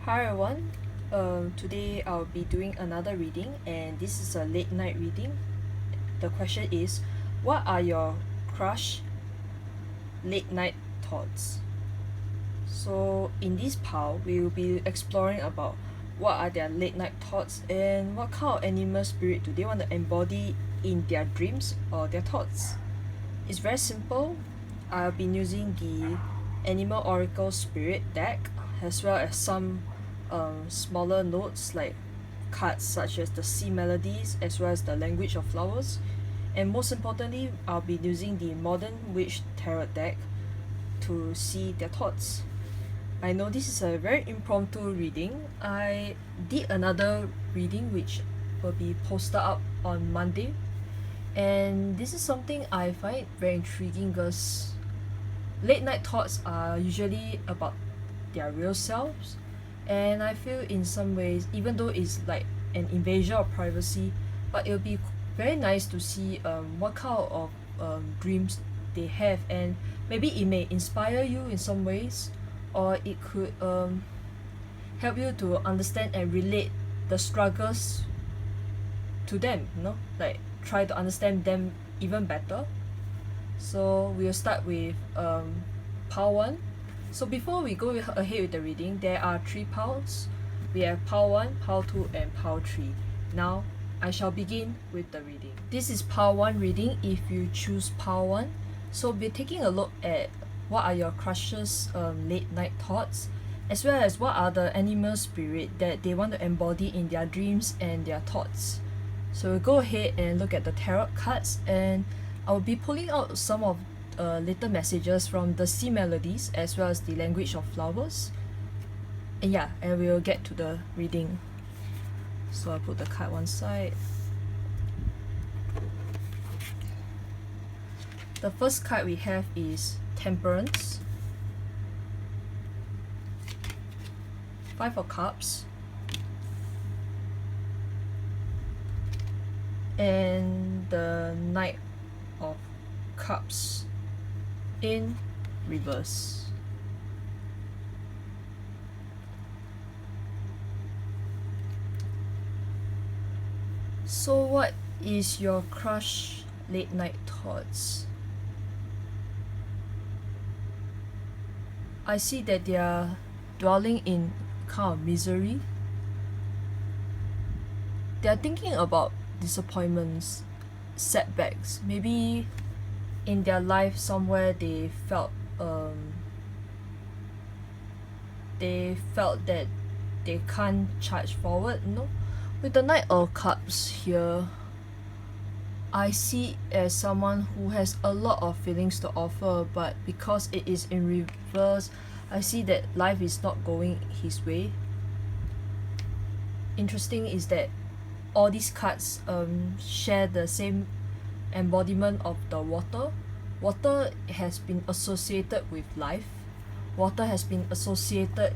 Hi everyone, today I'll be doing another reading, and this is a late night reading. The question is, what are your crush late night thoughts? So in this pile, we will be exploring about what are their late night thoughts and what kind of animal spirit do they want to embody in their dreams or their thoughts. It's very simple. I've been using the Animal Oracle Spirit deck as well as some smaller notes like cards such as the Sea Melodies as well as the Language of Flowers, and most importantly I'll be using the Modern Witch Tarot deck to see their thoughts. I know this is a very impromptu reading. I did another reading which will be posted up on Monday, and this is something I find very intriguing because late night thoughts are usually about their real selves, and I feel in some ways, even though it's like an invasion of privacy, but it'll be very nice to see what kind of dreams they have, and maybe it may inspire you in some ways, or it could help you to understand and relate the struggles to them, like try to understand them even better. So we'll start with pile 1. So before we go ahead with the reading, there are 3 piles. We have pile 1, pile 2, and pile 3. Now I shall begin with the reading. This is pile 1 reading if you choose pile 1. So we're taking a look at what are your crush's late night thoughts, as well as what are the animal spirit that they want to embody in their dreams and their thoughts. So we'll go ahead and look at the tarot cards, and I'll be pulling out some of little messages from the Sea Melodies as well as the Language of Flowers. And we'll get to the reading. So I'll put the card one side. The first card we have is Temperance, 5 of Cups, and the Knight of Cups in reverse. So what is your crush late night thoughts? I see that they are dwelling in kind of misery. They are thinking about disappointments, setbacks, maybe in their life somewhere they felt that they can't charge forward. With the Knight of Cups here, I see as someone who has a lot of feelings to offer, but because it is in reverse, I see that life is not going his way. Interesting is that all these cards share the same embodiment of the water. Water has been associated with life. Water has been associated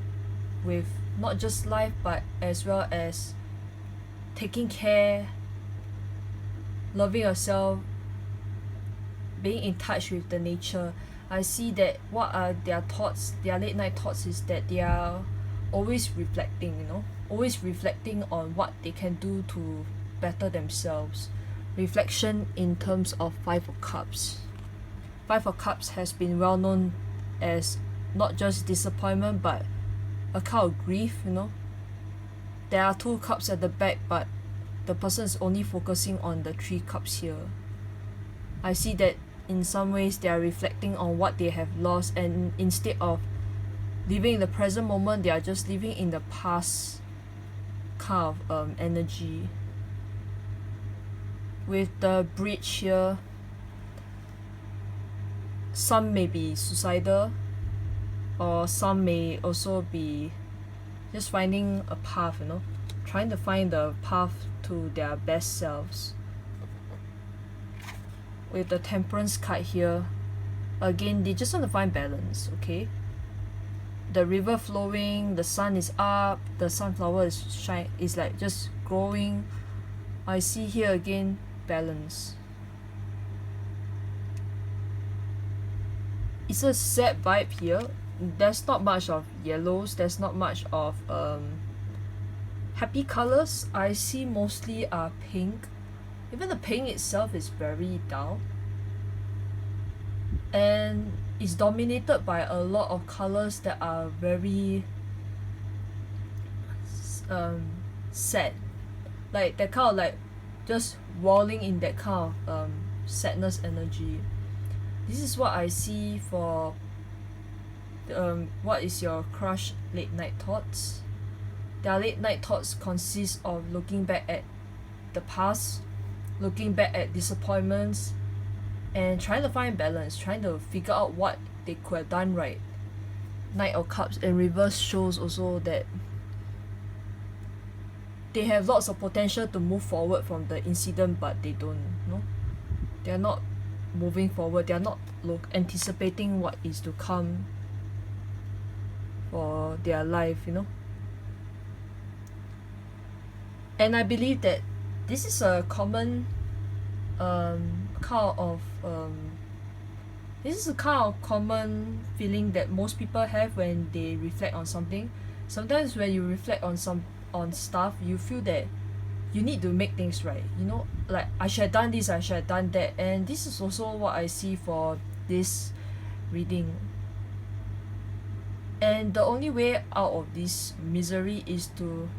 with not just life but as well as taking care, loving yourself, being in touch with the nature. I see that what are their thoughts, their late night thoughts, is that they are always reflecting, always reflecting on what they can do to better themselves. Reflection in terms of 5 of Cups. 5 of Cups has been well known as not just disappointment but a kind of grief. There are 2 cups at the back, but the person is only focusing on the 3 cups here. I see that in some ways they are reflecting on what they have lost, and instead of living in the present moment, they are just living in the past kind of energy. With the bridge here, some may be suicidal, or some may also be just finding a path, trying to find the path to their best selves. With the Temperance card here, again they just want to find balance. The river flowing, the sun is up, the sunflower is like just growing. I see here again balance. It's a sad vibe here there's not much of yellows, there's not much of happy colors. I see mostly pink. Even the pink itself is very dull, and is dominated by a lot of colors that are very sad, like that kind of like just walling in that kind of sadness energy. This is what I see for what is your crush late night thoughts. Their late night thoughts consist of looking back at the past, looking back at disappointments, and trying to find balance, trying to figure out what they could have done right. Knight of Cups in reverse shows also that they have lots of potential to move forward from the incident, but they don't, you know? They're not moving forward, they're not anticipating what is to come for their life, you know? And I believe that this is a common this is a kind of common feeling that most people have when they reflect on something. Sometimes when you reflect on stuff, you feel that you need to make things right, you know, like I should have done this, I should have done that. And this is also what I see for this reading. And the only way out of this misery is to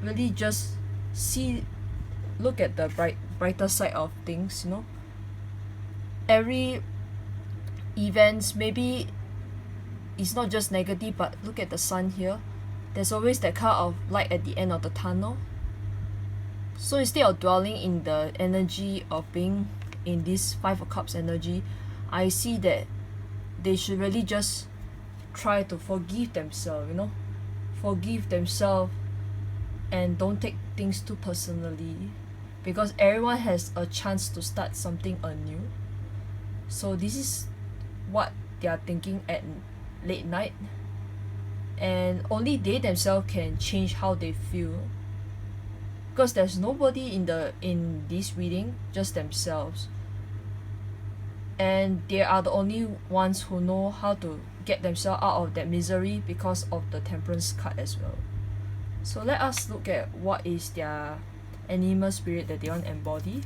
really just look at the brighter side of things, you know. Every events, maybe it's not just negative, but look at the sun here. There's always that kind of light at the end of the tunnel. So instead of dwelling in the energy of being in this Five of Cups energy, I see that they should really just try to forgive themselves, you know, forgive themselves, and don't take things too personally, because everyone has a chance to start something anew. So this is what they are thinking at late night, and only they themselves can change how they feel, because there's nobody in this reading, just themselves, and they are the only ones who know how to get themselves out of that misery because of the Temperance card as well. So let us look at what is their animal spirit that they want to embody.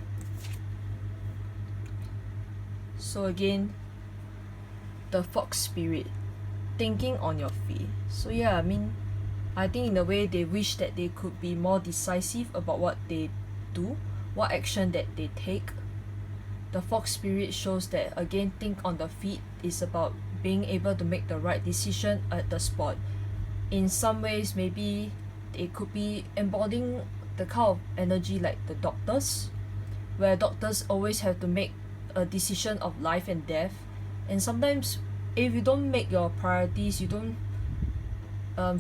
So again, the fox spirit, thinking on your feet. So yeah, I think in a way they wish that they could be more decisive about what they do, what action that they take. The fox spirit shows that, again, think on the feet is about being able to make the right decision at the spot. In some ways, maybe it could be embodying the kind of energy like the doctors, where doctors always have to make a decision of life and death. And sometimes if you don't make your priorities, you don't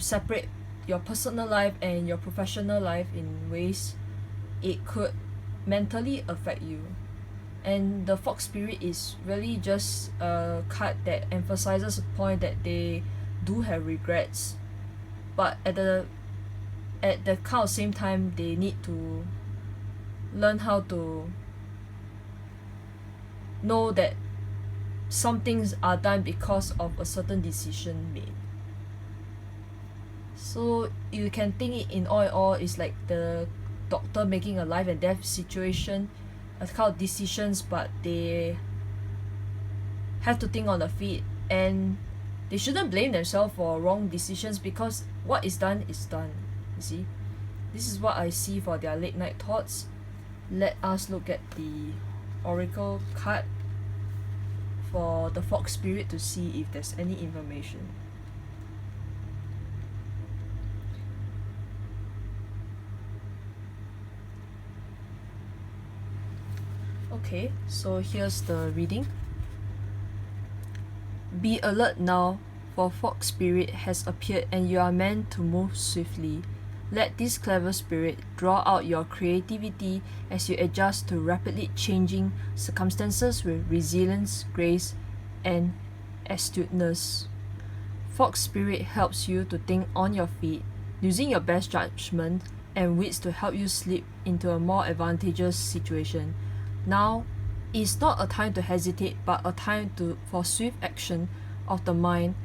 separate your personal life and your professional life in ways, it could mentally affect you. And the fox spirit is really just a card that emphasizes the point that they do have regrets, but at the kind of same time, they need to learn how to know that some things are done because of a certain decision made. So you can think it in all, it's like the doctor making a life and death situation, a kind of decisions, but they have to think on the feet, and they shouldn't blame themselves for wrong decisions, because what is done is done. You see, this is what I see for their late night thoughts. Let us look at the oracle card for the fox spirit to see if there's any information. Okay, so here's the reading. Be alert now, for fox spirit has appeared and you are meant to move swiftly. Let this clever spirit draw out your creativity as you adjust to rapidly changing circumstances with resilience, grace, and astuteness. Fox spirit helps you to think on your feet, using your best judgment and wits to help you slip into a more advantageous situation. Now is not a time to hesitate, but a time for swift action. of the mind,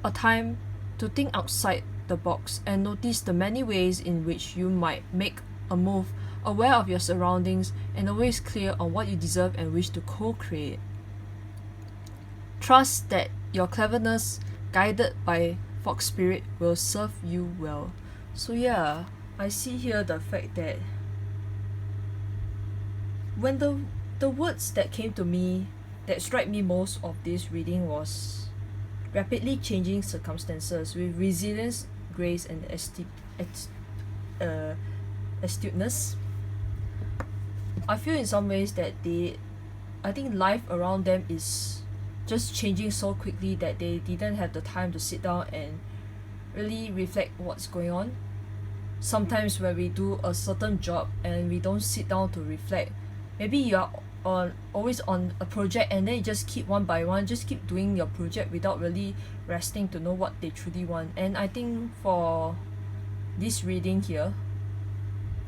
a time to think outside the box and notice the many ways in which you might make a move, aware of your surroundings and always clear on what you deserve and wish to co-create. Trust that your cleverness, guided by Fox Spirit, will serve you well. So yeah, I see here the fact that when the words that came to me that struck me most of this reading was rapidly changing circumstances with resilience, grace, and astuteness. I feel in some ways that I think life around them is just changing so quickly that they didn't have the time to sit down and really reflect what's going on. Sometimes when we do a certain job and we don't sit down to reflect, maybe you are always on a project and then you just keep one by one, just keep doing your project without really resting to know what they truly want. And I think for this reading here,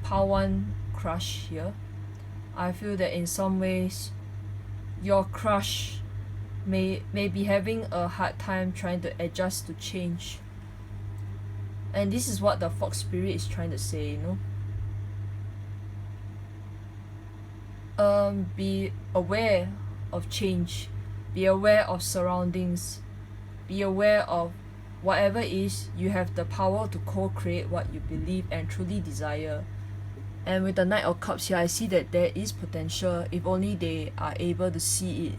Part 1 crush here, I feel that in some ways your crush may be having a hard time trying to adjust to change. And this is what the Fox Spirit is trying to say, be aware of change, be aware of surroundings, be aware of whatever it is. You have the power to co-create what you believe and truly desire. And with the Knight of Cups here, I see that there is potential if only they are able to see it.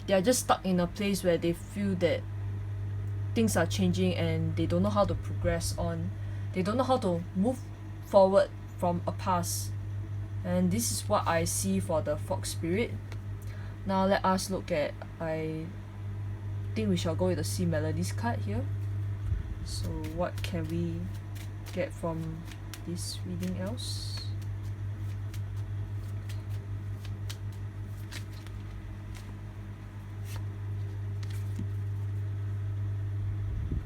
They are just stuck in a place where they feel that things are changing and they don't know how to progress on. They don't know how to move forward from a past. And this is what I see for the Fox Spirit. Now let us look at, I think we shall go with the Sea Melodies card here. So what can we get from this reading else?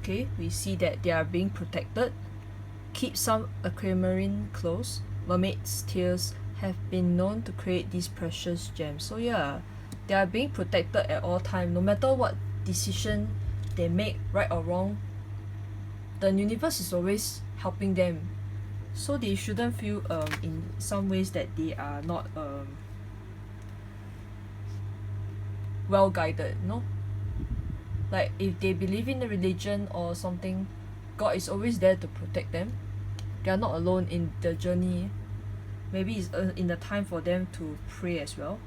Okay, we see that they are being protected. Keep some aquamarine close. Mermaid's tears have been known to create these precious gems. So yeah, they are being protected at all time. No matter what decision they make, right or wrong, the universe is always helping them. So they shouldn't feel in some ways that they are not well guided, Like if they believe in the religion or something, God is always there to protect them. They are not alone in the journey. Maybe it's in the time for them to pray as well.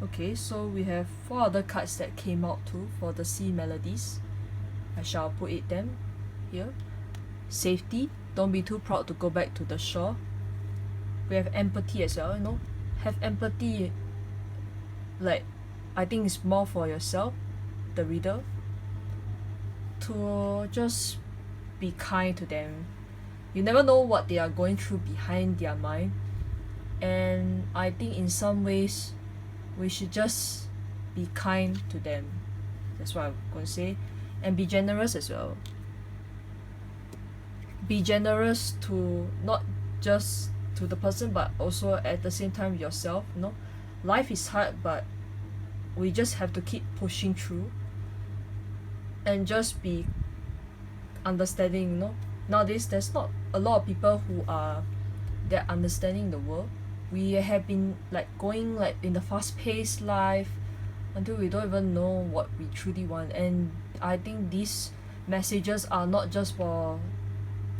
Okay, so we have 4 other cards that came out too for the Sea Melodies. I shall put them here. Safety, don't be too proud to go back to the shore. We have empathy as well, Have empathy. Like, I think it's more for yourself, the reader, to just be kind to them. You never know what they are going through behind their mind, and I think in some ways we should just be kind to them. That's what I'm going to say. And be generous as well. Be generous to not just to the person but also at the same time yourself. Life is hard, but we just have to keep pushing through and just be understanding. Nowadays there's not a lot of people who are that understanding the world. We have been going in the fast-paced life until we don't even know what we truly want. And I think these messages are not just for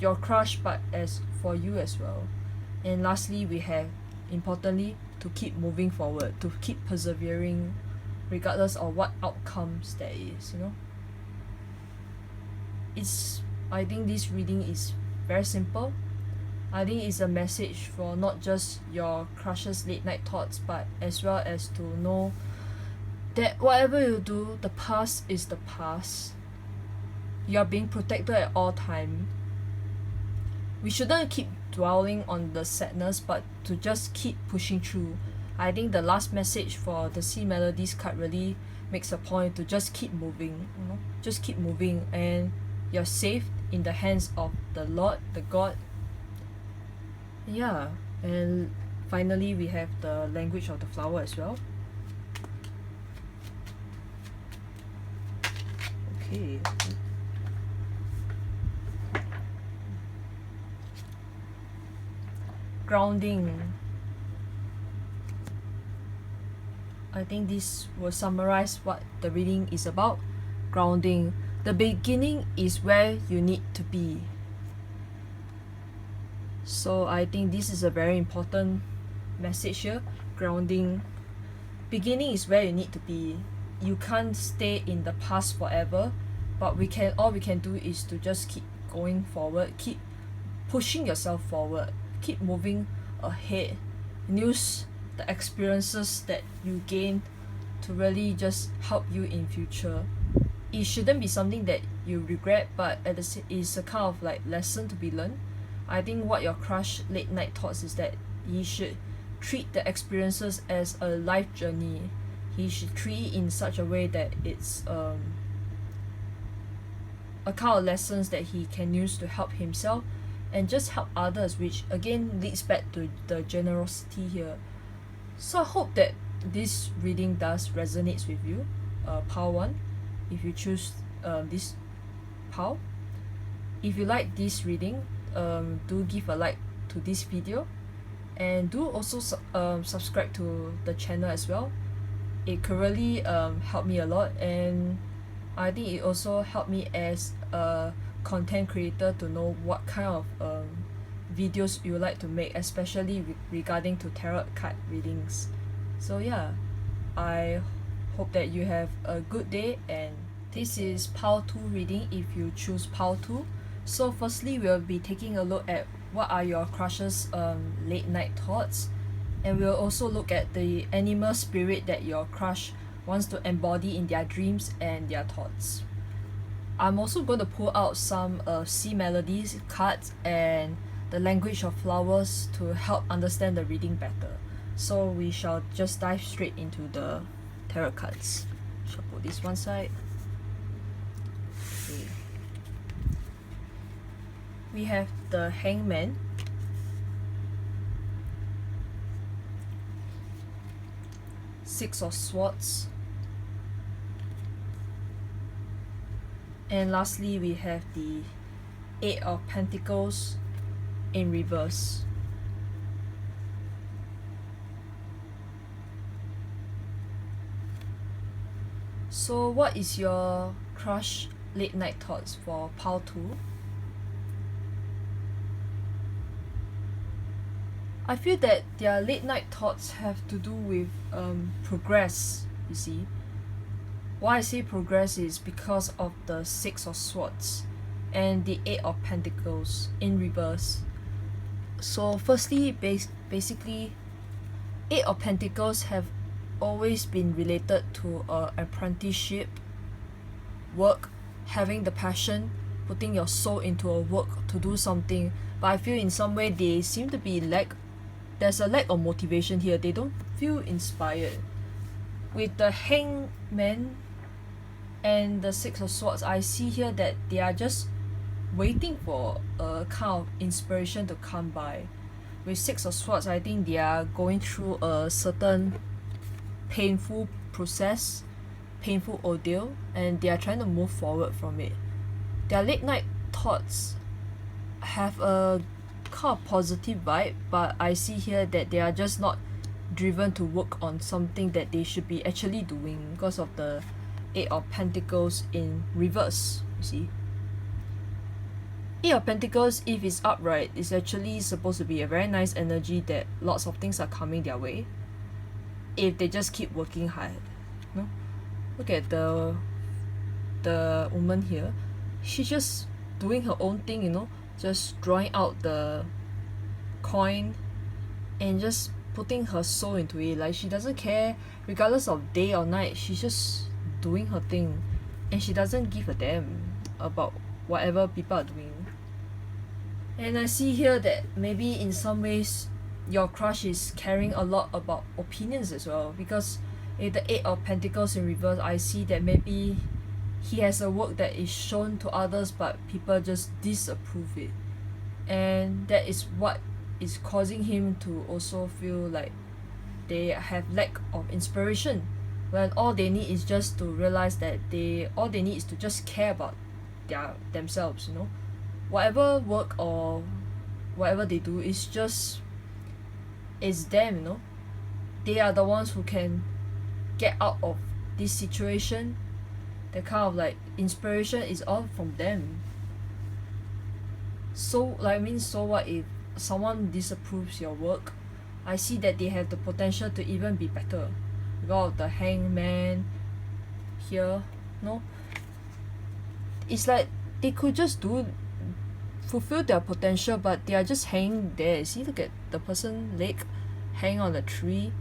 your crush but as for you as well. And lastly, we have, importantly, to keep moving forward, to keep persevering regardless of what outcomes there is. I think this reading is very simple. I think it's a message for not just your crush's late night thoughts, but as well as to know that whatever you do, the past is the past. You are being protected at all time. We shouldn't keep dwelling on the sadness, but to just keep pushing through. I think the last message for the Sea Melodies card really makes a point to just keep moving. Just keep moving, and you're safe in the hands of the Lord, the God. Yeah, and finally we have the language of the flower as well. Okay. Grounding. I think this will summarize what the reading is about. Grounding. The beginning is where you need to be. So I think this is a very important message here. Grounding. Beginning is where you need to be. You can't stay in the past forever, but all we can do is to just keep going forward, keep pushing yourself forward, keep moving ahead, and use the experiences that you gain to really just help you in future. It shouldn't be something that you regret, but it's a kind of like lesson to be learned. I think what your crush late night thoughts is that you should treat the experiences as a life journey. He should treat it in such a way that it's a kind of lessons that he can use to help himself and just help others, which again leads back to the generosity here. So I hope that this reading does resonates with you, pile 1, if you choose this pile. If you like this reading, do give a like to this video, and do also subscribe to the channel as well. It could really help me a lot, and I think it also helped me as a content creator to know what kind of videos you would like to make, especially regarding to tarot card readings. So yeah, I hope that you have a good day, and this is pile 2 reading if you choose pile 2. So firstly, we'll be taking a look at what are your crush's late night thoughts, and we'll also look at the animal spirit that your crush wants to embody in their dreams and their thoughts. I'm also going to pull out some sea melodies cards and the language of flowers to help understand the reading better. So we shall just dive straight into the tarot cards. Shall put this one side. Okay. We have the Hangman, Six of Swords, and lastly we have the Eight of Pentacles in reverse. So what is your crush late night thoughts for pile 2? I feel that their late night thoughts have to do with progress, you see. Why I say progress is because of the Six of Swords and the Eight of Pentacles in reverse. So firstly, basically, Eight of Pentacles have always been related to apprenticeship, work, having the passion, putting your soul into a work to do something. But I feel in some way they seem to be there's a lack of motivation here. They don't feel inspired. With the Hangman and the Six of Swords, I see here that they are just waiting for a kind of inspiration to come by. With Six of Swords, I think they are going through a certain painful process, painful ordeal, and they are trying to move forward from it. Their late night thoughts have a kind of positive vibe, but I see here that they are just not driven to work on something that they should be actually doing because of the Eight of Pentacles in reverse, you see. Eight of Pentacles, if it's upright, is actually supposed to be a very nice energy that lots of things are coming their way if they just keep working hard. No? Look at the woman here. She's just doing her own thing, you know, just drawing out the coin and just putting her soul into it. Like, she doesn't care regardless of day or night. She's just doing her thing, and she doesn't give a damn about whatever people are doing. And I see here that maybe in some ways your crush is caring a lot about opinions as well, because with the Eight of Pentacles in reverse, I see that maybe he has a work that is shown to others but people just disapprove it, and that is what is causing him to also feel like they have lack of inspiration, when all they need is just to realize that all they need is to just care about themselves, you know. Whatever work or whatever they do is just is them, you know. They are the ones who can get out of this situation. The kind of like inspiration is all from them. So like, I mean, so what if someone disapproves your work? I see that they have the potential to even be better. You got the hangman here, no? It's like they could just fulfill their potential, but they are just hanging there. See, look at the person leg hang on the tree.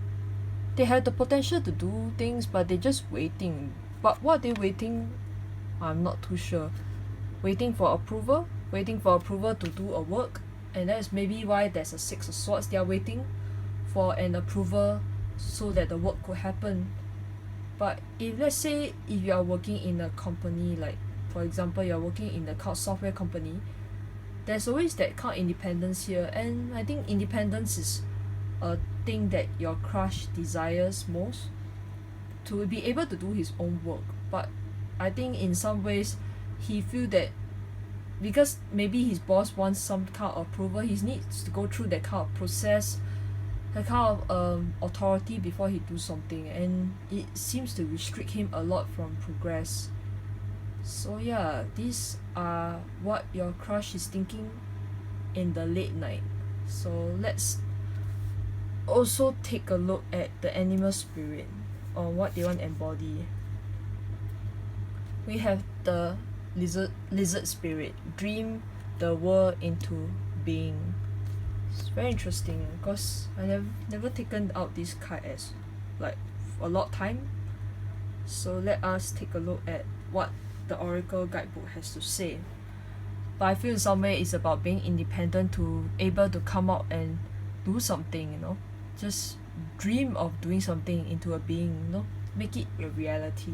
They have the potential to do things, but they're just waiting. But what they're waiting, I'm not too sure. Waiting for approval to do a work, and that's maybe why there's a Six of Swords. They are waiting for an approval so that the work could happen. But if let's say if you are working in a company, like for example you're working in the cloud software company, there's always that kind of independence here, and I think independence is a thing that your crush desires most, to be able to do his own work. But I think in some ways he feel that because maybe his boss wants some kind of approval, he needs to go through that kind of process, that kind of authority before he do something, and it seems to restrict him a lot from progress. So yeah, these are what your crush is thinking in the late night. So let's also take a look at the animal spirit, or what they want to embody. We have the lizard spirit, dream the world into being. It's very interesting because I have never taken out this card as like a lot time. So let us take a look at what the Oracle guidebook has to say. But I feel in some way it's about being independent, to able to come out and do something, you know. Just dream of doing something into a being, you know. Make it a reality.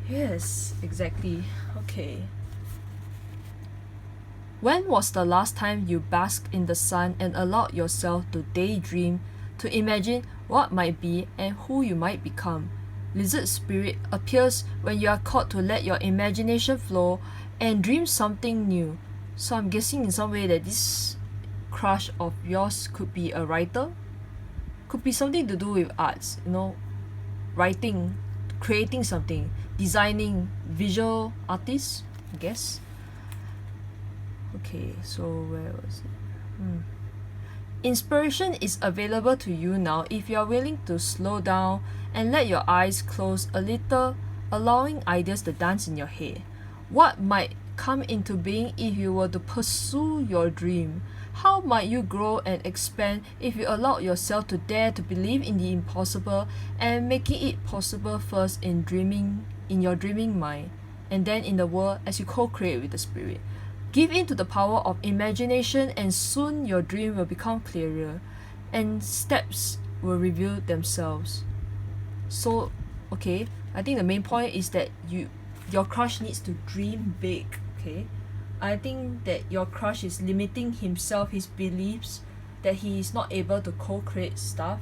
Yes, exactly. Okay. When was the last time you basked in the sun and allowed yourself to daydream, to imagine what might be and who you might become? Lizard spirit appears when you are called to let your imagination flow and dream something new. So I'm guessing in some way that this crush of yours could be a writer, could be something to do with arts, you know, writing, creating something, designing, visual artist, I guess. Okay, so where was it? Inspiration is available to you now if you are willing to slow down and let your eyes close a little, allowing ideas to dance in your head. What might come into being if you were to pursue your dream? How might you grow and expand if you allow yourself to dare to believe in the impossible and making it possible first in your dreaming mind, and then in the world as you co-create with the spirit? Give in to the power of imagination, and soon your dream will become clearer and steps will reveal themselves. So, okay, I think the main point is that your crush needs to dream big, okay? I think that your crush is limiting himself, his beliefs, that he is not able to co-create stuff,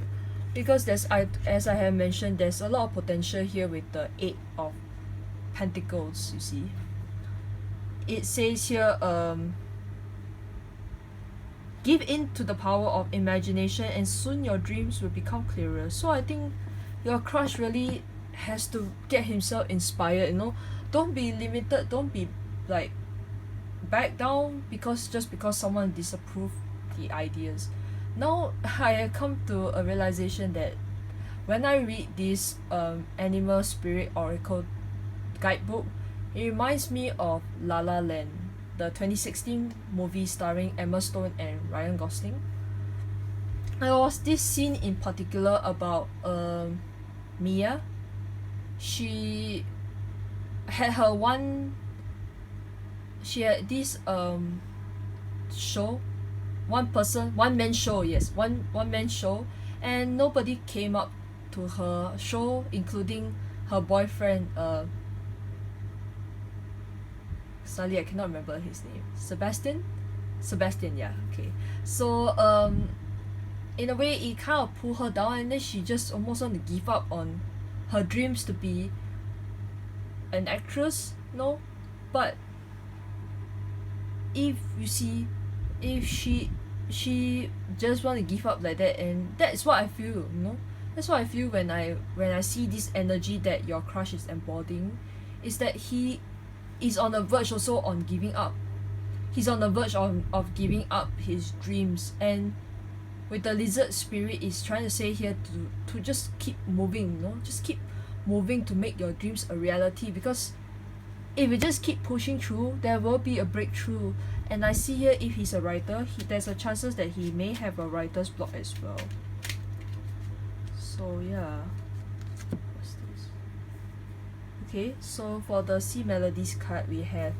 because as I have mentioned, there's a lot of potential here with the Eight of Pentacles, you see. It says here, give in to the power of imagination and soon your dreams will become clearer. So I think your crush really has to get himself inspired, you know. Don't be limited, don't be like back down just because someone disapproved the ideas. Now I have come to a realization that when I read this animal spirit oracle guidebook, it reminds me of La La Land, the 2016 movie starring Emma Stone and Ryan Gosling. There was this scene in particular about Mia. She had this show, one man show, and nobody came up to her show, including her boyfriend Suddenly I cannot remember his name. Sebastian, yeah, okay. So in a way it kind of pulled her down, and then she just almost want to give up on her dreams to be an actress, no? But if you see, if she just want to give up like that, and that's what I feel, you know? That's what I feel when I see this energy that your crush is embodying, is that he is on the verge also on giving up. He's on the verge of giving up his dreams, and with the lizard spirit is trying to say here to just keep moving, you know, just keep moving to make your dreams a reality, because if you just keep pushing through, there will be a breakthrough. And I see here, if he's a writer, there's a chances that he may have a writer's block as well. So yeah, what's this? Okay, so for the C Melodies card, we have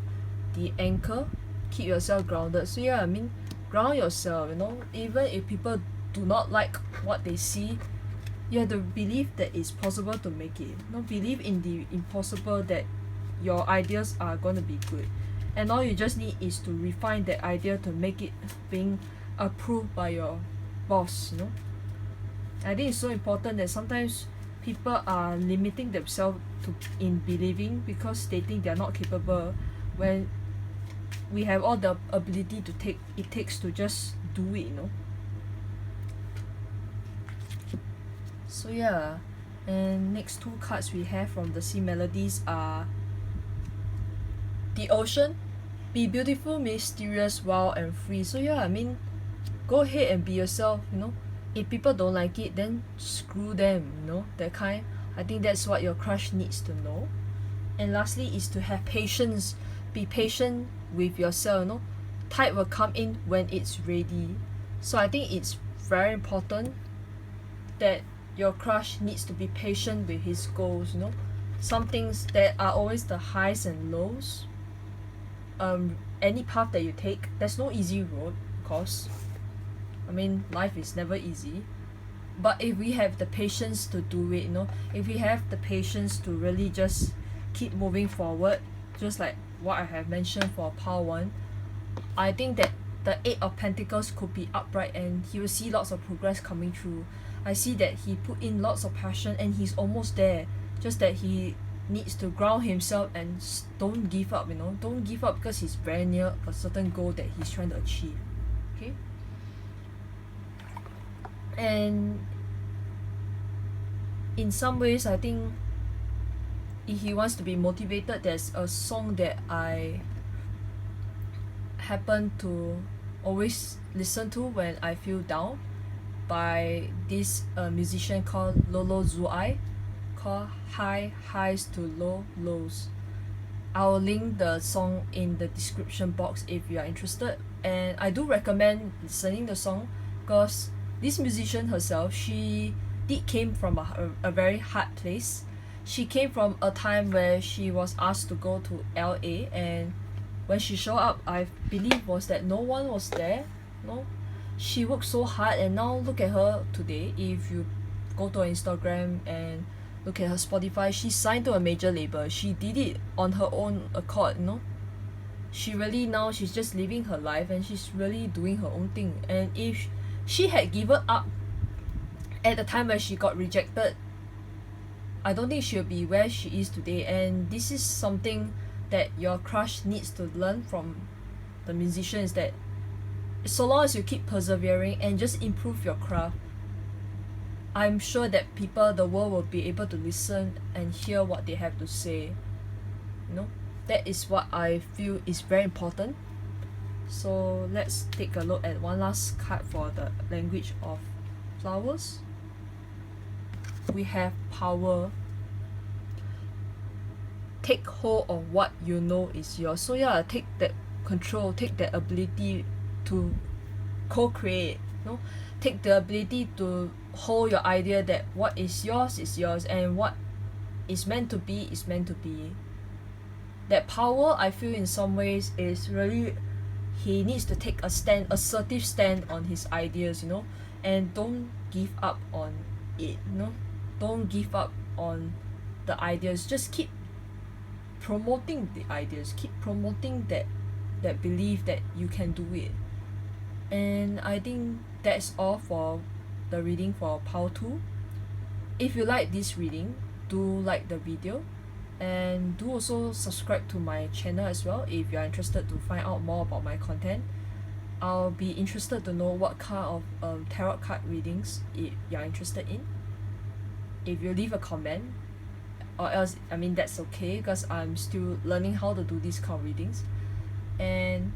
the anchor, keep yourself grounded. So yeah, I mean, ground yourself, you know, even if people do not like what they see, you have to believe that it's possible to make it. You know, believe in the impossible, that your ideas are going to be good, and all you just need is to refine that idea to make it being approved by your boss, you know. I think it's so important that sometimes people are limiting themselves in believing because they think they're not capable, when we have all the ability it takes to just do it, you know. So yeah, and next two cards we have from the C Melodies are the ocean, be beautiful, mysterious, wild and free. So yeah, I mean, go ahead and be yourself, you know. If people don't like it, then screw them, you know, that kind. I think that's what your crush needs to know. And lastly is to have patience. Be patient with yourself, you know. Tide will come in when it's ready. So I think it's very important that your crush needs to be patient with his goals, you know. Some things that are always the highs and lows. Any path that you take, there's no easy road, of course. I mean, life is never easy. But if we have the patience to do it, you know, if we have the patience to really just keep moving forward, just like what I have mentioned for Power 1, I think that the 8 of Pentacles could be upright and he will see lots of progress coming through. I see that he put in lots of passion and he's almost there. Just that he needs to ground himself and don't give up, you know. Don't give up because he's very near a certain goal that he's trying to achieve. Okay? And in some ways, I think if he wants to be motivated, there's a song that I happen to always listen to when I feel down, by this musician called Lolo Zouaï, called High Highs to Low Lows. I'll link the song in the description box if you are interested, and I do recommend listening the song because this musician herself, she came from a very hard place. She came from a time where she was asked to go to LA, and when she showed up, I believe was that no one was there. No, she worked so hard, and now look at her today. If you go to her Instagram and look at her Spotify, she signed to a major label. She did it on her own accord, you know. She really, now she's just living her life and she's really doing her own thing. And if she had given up at the time where she got rejected, I don't think she'll be where she is today. And this is something that your crush needs to learn from the musician, is that so long as you keep persevering and just improve your craft, I'm sure that the world will be able to listen and hear what they have to say. You know, that is what I feel is very important. So let's take a look at one last card for the language of flowers. We have power. Take hold of what you know is yours. So yeah, take that control, take that ability to co-create, you know? Take the ability to hold your idea that what is yours, and what is meant to be is meant to be. That power, I feel in some ways, is really, he needs to take a stand, assertive stand on his ideas, you know, and don't give up on it, you know. Don't give up on the ideas. Just keep promoting the ideas, keep promoting that belief that you can do it. And I think that's all for the reading for Pile 2. If you like this reading, do like the video, and do also subscribe to my channel as well if you are interested to find out more about my content. I'll be interested to know what kind of tarot card readings if you are interested in. If you leave a comment, or else, I mean, that's okay because I'm still learning how to do these kind of readings. And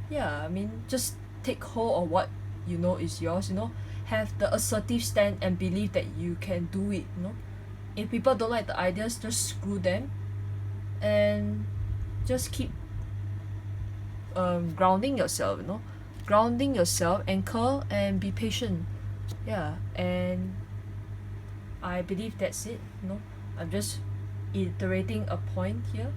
yeah, I mean, just take hold of what you know is yours, you know, have the assertive stand and believe that you can do it, you know. If people don't like the ideas, just screw them, and just keep grounding yourself, you know, grounding yourself, anchor, and be patient. Yeah, and I believe that's it, you know. I'm just iterating a point here,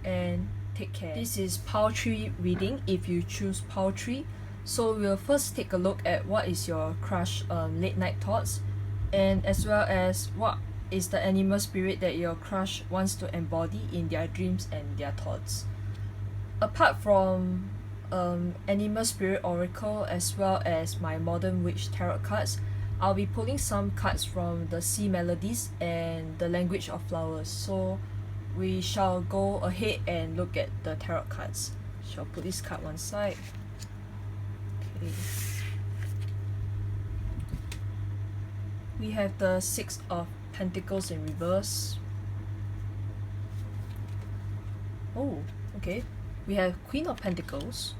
and take care. This is Pile 3 reading if you choose Pile 3. So we'll first take a look at what is your crush late night thoughts, and as well as what is the animal spirit that your crush wants to embody in their dreams and their thoughts. Apart from animal spirit oracle as well as my modern witch tarot cards, I'll be pulling some cards from the sea melodies and the language of flowers. So we shall go ahead and look at the tarot cards. Shall put this card one side. Okay. We have the Six of Pentacles in reverse. Oh, okay. We have Queen of Pentacles.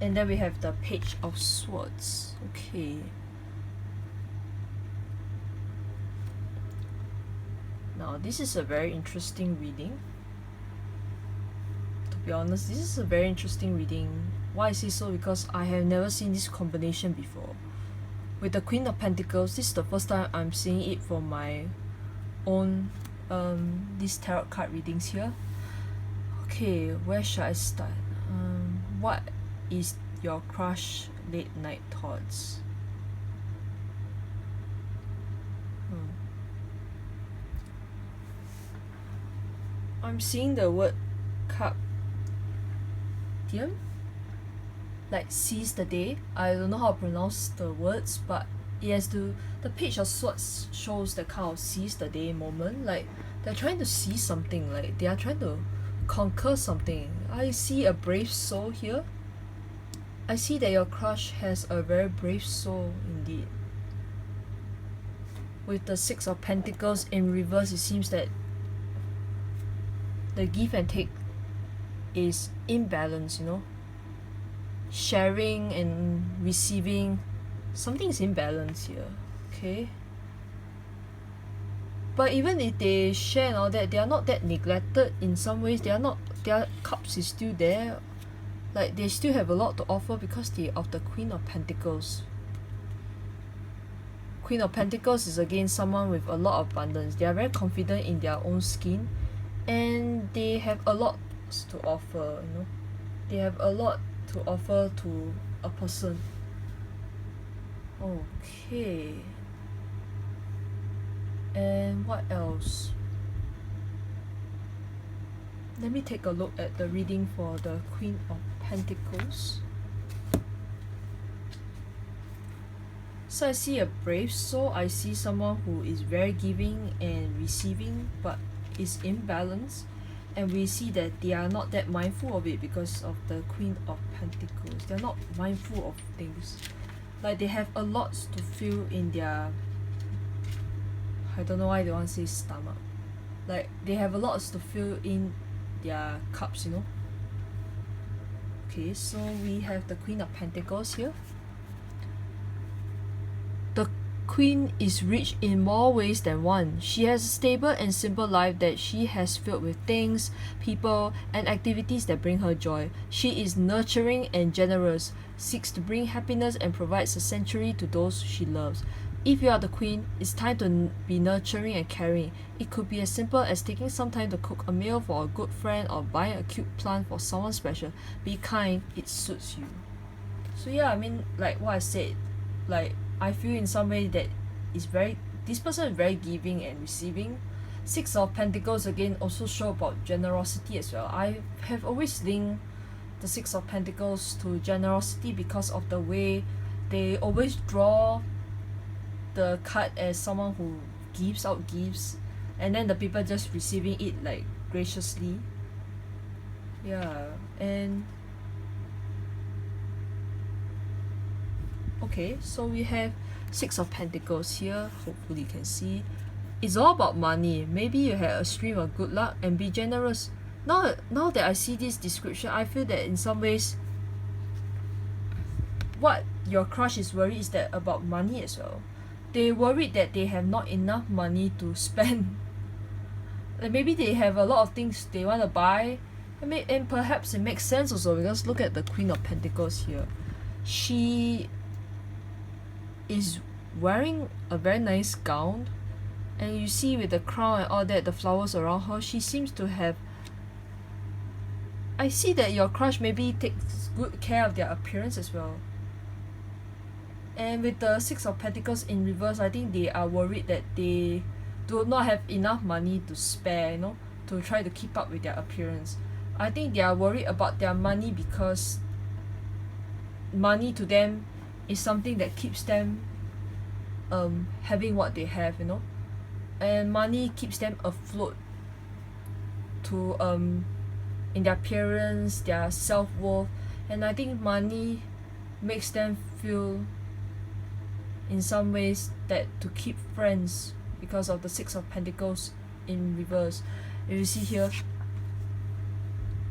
And then we have the Page of Swords. Okay. Now, this is a very interesting reading. To be honest, this is a very interesting reading. Why I say so? Because I have never seen this combination before. With the Queen of Pentacles, this is the first time I'm seeing it for my own these tarot card readings here. Okay, where should I start? What is your crush late night thoughts? I'm seeing the word cup, like seize the day. I don't know how to pronounce the words, but it has to. The Page of Swords shows the kind of seize the day moment. Like they're trying to seize something. Like they are trying to conquer something. I see a brave soul here. I see that your crush has a very brave soul indeed. With the Six of Pentacles in reverse, it seems that the give and take is imbalanced, you know. Sharing and receiving, something is imbalanced here. Okay. But even if they share and all that, they are not that neglected in some ways. They are not, their cups is still there. Like they still have a lot to offer because they of the Queen of Pentacles. Queen of Pentacles is again someone with a lot of abundance. They are very confident in their own skin, and they have a lot to offer, you know. They have a lot to offer to a person. Okay. And what else? Let me take a look at the reading for the Queen of Pentacles. So I see a brave soul. I see someone who is very giving and receiving, but is imbalanced. And we see that they are not that mindful of it because of the Queen of Pentacles. They're not mindful of things. Like they have a lot to feel in their, I don't know why they want to say stomach. Like they have a lot to feel in their cups, you know. Okay, so we have the Queen of Pentacles here. The Queen is rich in more ways than one. She has a stable and simple life that she has filled with things, people, and activities that bring her joy. She is nurturing and generous, seeks to bring happiness and provides a sanctuary to those she loves. If you are the Queen, it's time to be nurturing and caring. It could be as simple as taking some time to cook a meal for a good friend or buying a cute plant for someone special. Be kind, it suits you. So yeah, I mean, like what I said, like I feel in some way that it's very, this person is very giving and receiving. Six of Pentacles again also show about generosity as well. I have always linked the Six of Pentacles to generosity because of the way they always draw the card as someone who gives out gifts, and then the people just receiving it like graciously. Yeah, and okay, so we have Six of Pentacles here. Hopefully you can see it's all about money. Maybe you had a stream of good luck and be generous. Now that I see this description, I feel that in some ways what your crush is worried is that about money as well. They worried that they have not enough money to spend. Like maybe they have a lot of things they want to buy, and perhaps it makes sense also because look at the Queen of Pentacles here. She is wearing a very nice gown, and you see with the crown and all that, the flowers around her, she seems to have, I see that your crush maybe takes good care of their appearance as well. And with the Six of Pentacles in reverse, I think they are worried that they do not have enough money to spare, to try to keep up with their appearance. I think they are worried about their money because money to them is something that keeps them having what they have, and money keeps them afloat to in their appearance, their self-worth, and I think money makes them feel in some ways that to keep friends because of the Six of Pentacles in reverse. If you see here,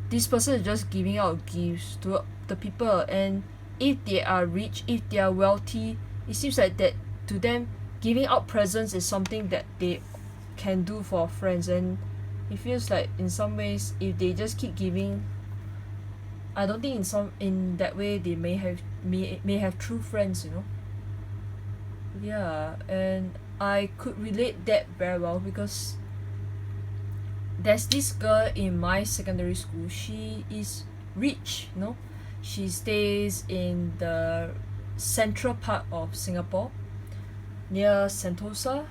this person is just giving out gifts to the people, and if they are rich, if they are wealthy, it seems like that to them giving out presents is something that they can do for friends, and it feels like in some ways if they just keep giving, I don't think in that way they may have true friends, Yeah, and I could relate that very well because there's this girl in my secondary school. She is rich, she stays in the central part of Singapore near Sentosa,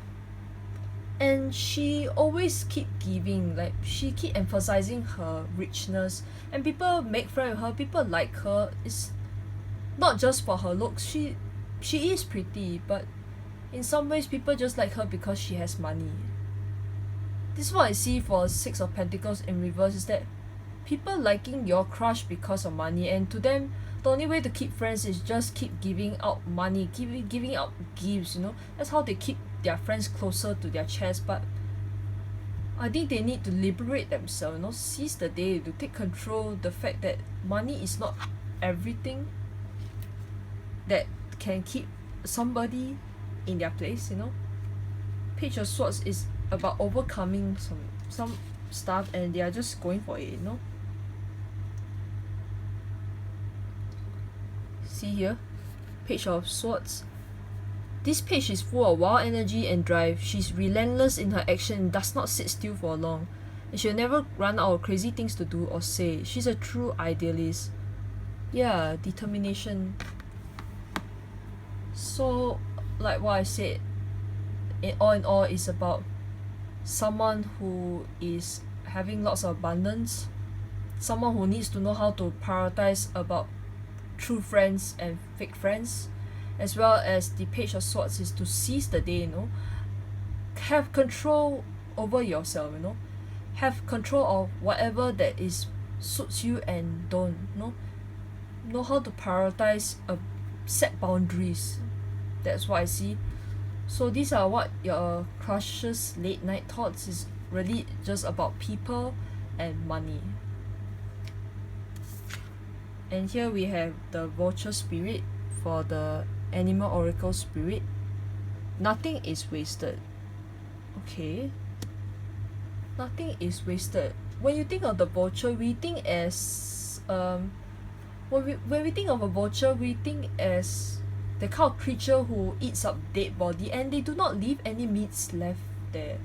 and she always keep giving, like she keep emphasizing her richness, and people make friends with her, people like her. It's not just for her looks, she is pretty, but in some ways people just like her because she has money. This is what I see for Six of Pentacles in reverse, is that people liking your crush because of money, and to them the only way to keep friends is just keep giving out money, giving out gifts, that's how they keep their friends closer to their chest. But I think they need to liberate themselves, seize the day, to take control the fact that money is not everything that can keep somebody in their place, Page of Swords is about overcoming some stuff, and they are just going for it, See here, Page of Swords. This page is full of wild energy and drive. She's relentless in her action and does not sit still for long, and she'll never run out of crazy things to do or say. She's a true idealist. Yeah, determination. So like what I said, in all it's about someone who is having lots of abundance, someone who needs to know how to prioritize about true friends and fake friends, as well as the Page of Swords is to seize the day, have control over yourself, have control of whatever that is suits you, and don't know how to prioritize, set boundaries. That's what I see. So these are what your crush's late night thoughts is really just about people and money. And here we have the Vulture Spirit for the Animal Oracle Spirit. Nothing is wasted. Okay. Nothing is wasted. When you think of the vulture, we think as when we think of a vulture, we think as the kind of creature who eats up dead body, and they do not leave any meats left there.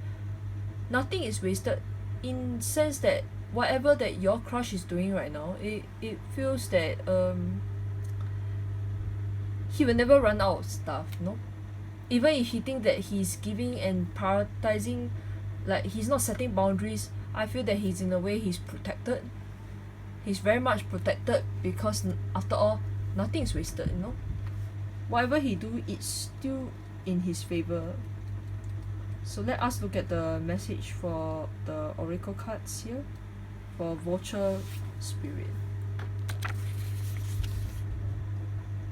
Nothing is wasted in sense that whatever that your crush is doing right now, it feels that he will never run out of stuff, even if he think that he's giving and prioritizing, like he's not setting boundaries, I feel that he's in a way he's protected. He's very much protected because after all, nothing is wasted, you know. Whatever he do, it's still in his favor. So let us look at the message for the oracle cards here for vulture spirit.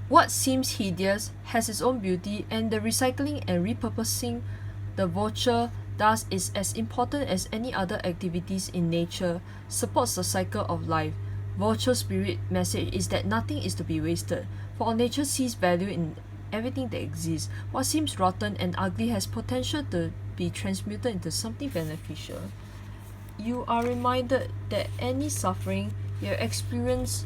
What seems hideous has its own beauty, and the recycling and repurposing the vulture does is as important as any other activities in nature, supports the cycle of life. Vulture spirit message is that nothing is to be wasted, for all nature sees value in everything that exists. What seems rotten and ugly has potential to be transmuted into something beneficial. You are reminded that any suffering you experience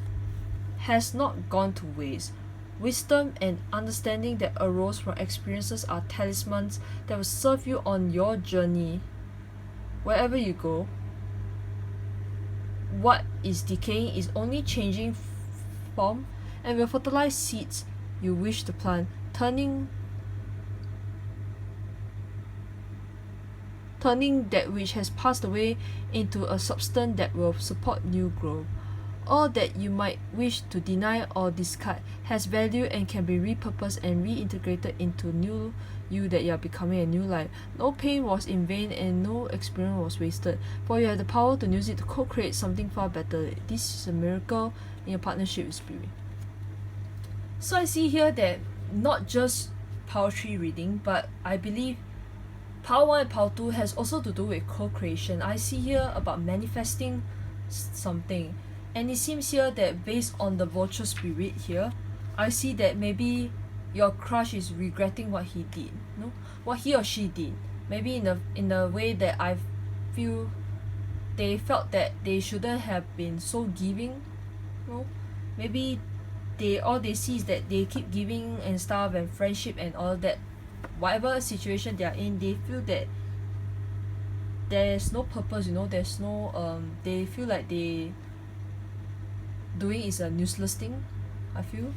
has not gone to waste. Wisdom and understanding that arose from experiences are talismans that will serve you on your journey. Wherever you go, what is decaying is only changing form and will fertilize seeds you wish to plant, turning that which has passed away into a substance that will support new growth. All that you might wish to deny or discard has value and can be repurposed and reintegrated into new you that you are becoming a new life. No pain was in vain and no experience was wasted, for you have the power to use it to co-create something far better. This is a miracle in your partnership with spirit. So I see here that not just poetry reading, but I believe Power 1 and Power 2 has also to do with co-creation. I see here about manifesting something. And it seems here that based on the vulture spirit here, I see that maybe your crush is regretting what he did, no? What he or she did. Maybe in a way that I feel they felt that they shouldn't have been so giving, no? Maybe all they see is that they keep giving and stuff and friendship and all that. Whatever situation they are in, they feel that there's no purpose, you know, there's no they feel like they doing is a useless thing, I feel.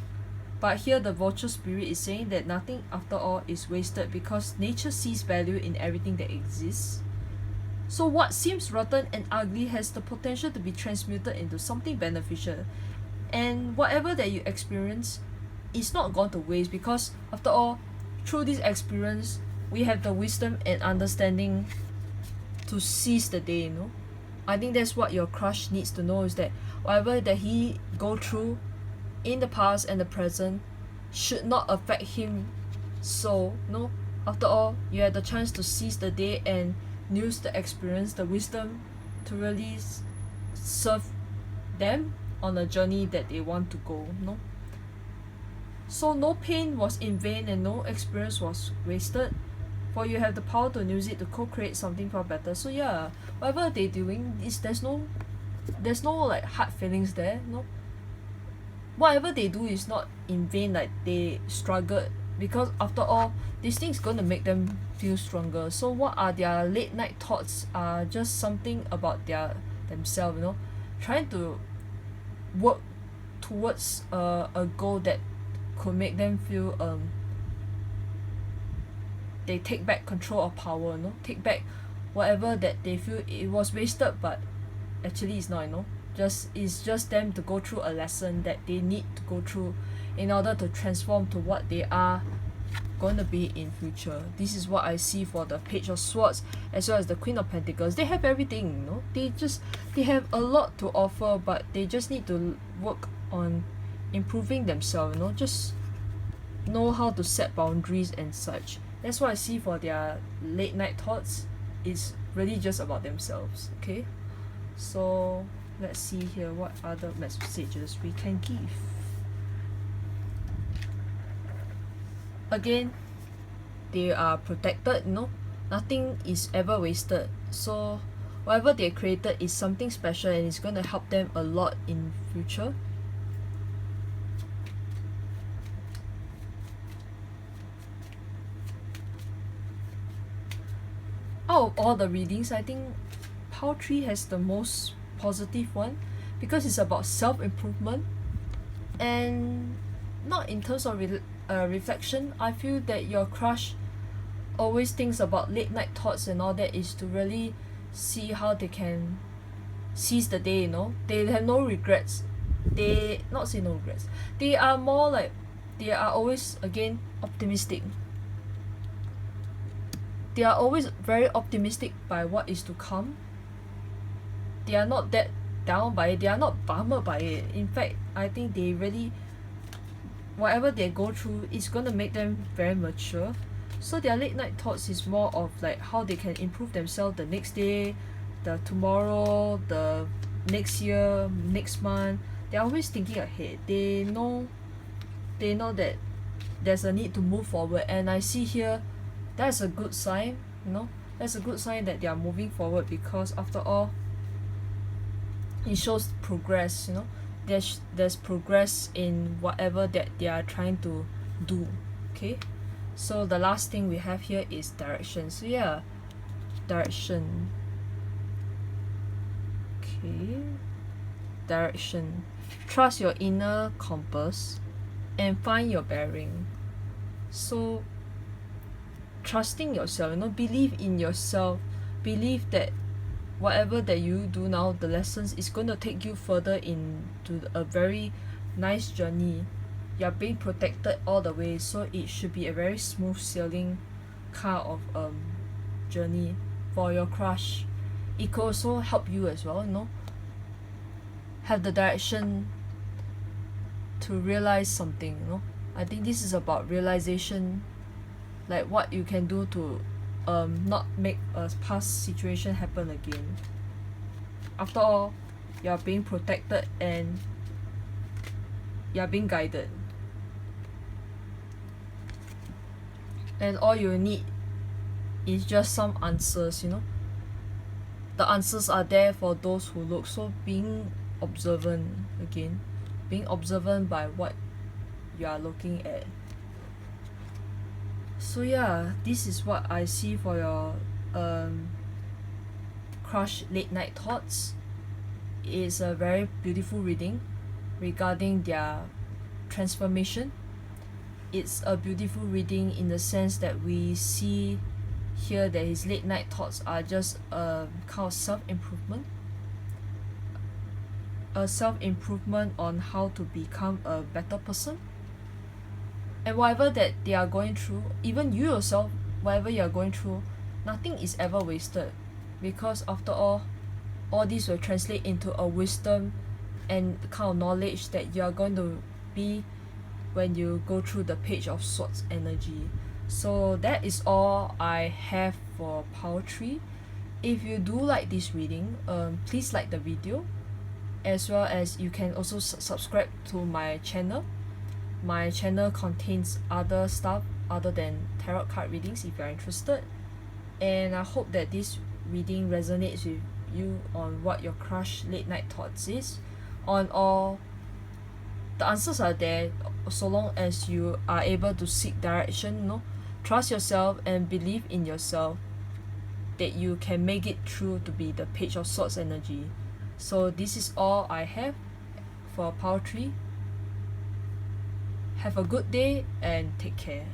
But here the vulture spirit is saying that nothing after all is wasted because nature sees value in everything that exists. So what seems rotten and ugly has the potential to be transmuted into something beneficial. And whatever that you experience is not gone to waste because after all, through this experience, we have the wisdom and understanding to seize the day, you know. I think that's what your crush needs to know, is that whatever that he go through in the past and the present should not affect him. So, no, after all, you had the chance to seize the day and use the experience, the wisdom to really serve them on a journey that they want to go, no? So no pain was in vain and no experience was wasted, for you have the power to use it to co-create something far better. So yeah, whatever they're doing is there's no like hard feelings there, no. Whatever they do is not in vain, like they struggled, because after all, this thing's gonna make them feel stronger. So what are their late night thoughts are just something about themselves, you know, trying to work towards a goal that could make them feel they take back control of power, you know, take back whatever that they feel it was wasted, but actually it's not, you know. It's just them to go through a lesson that they need to go through in order to transform to what they are going to be in future. This is what I see for the Page of Swords as well as the Queen of Pentacles. They have everything, you know. They have a lot to offer, but they just need to work on improving themselves, you know, just know how to set boundaries and such. That's what I see for their late night thoughts. It's really just about themselves. Okay, so let's see here what other messages we can give. Again, they are protected, you know, nothing is ever wasted. So whatever they created is something special and it's going to help them a lot in future. Out of all the readings, I think poetry has the most positive one because it's about self-improvement, and not in terms of reflection, I feel that your crush always thinks about late night thoughts and all that is to really see how they can seize the day, you know. They have no regrets. They not say no regrets. They are more like, they are always again optimistic. They are always very optimistic by what is to come. They are not that down by it. They are not bummed by it. In fact, I think they really, whatever they go through is gonna make them very mature. So their late night thoughts is more of like how they can improve themselves the next day, the tomorrow, the next year, next month. They're always thinking ahead. They know that there's a need to move forward, and I see here that's a good sign, you know. That's a good sign that they are moving forward, because after all it shows progress, you know. There's progress in whatever that they are trying to do. Okay, so the last thing we have here is direction. So yeah, direction. Okay, direction. Trust your inner compass and find your bearing. So trusting yourself, you know, believe in yourself, believe that whatever that you do now, the lessons is going to take you further into a very nice journey. You're being protected all the way, so it should be a very smooth sailing kind of journey for your crush. It could also help you as well, you know, have the direction to realize something, you know. I think this is about realization, like what you can do to not make a past situation happen again. After all, you are being protected and you are being guided, and all you need is just some answers, you know. The answers are there for those who look. So being observant, again, being observant by what you are looking at. So yeah, this is what I see for your crush late night thoughts. It's a very beautiful reading regarding their transformation. It's a beautiful reading in the sense that we see here that his late night thoughts are just a kind of self-improvement, on how to become a better person. And whatever that they are going through, even you yourself, whatever you are going through, nothing is ever wasted, because after all this will translate into a wisdom and the kind of knowledge that you are going to be when you go through the Page of Swords energy. So that is all I have for poetry. If you do like this reading, please like the video, as well as you can also subscribe to my channel. My channel contains other stuff other than tarot card readings if you are interested. And I hope that this reading resonates with you on what your crush late night thoughts is. On all, the answers are there, so long as you are able to seek direction, you know. Trust yourself and believe in yourself that you can make it through to be the Page of Swords energy. So this is all I have for poetry. Have a good day and take care.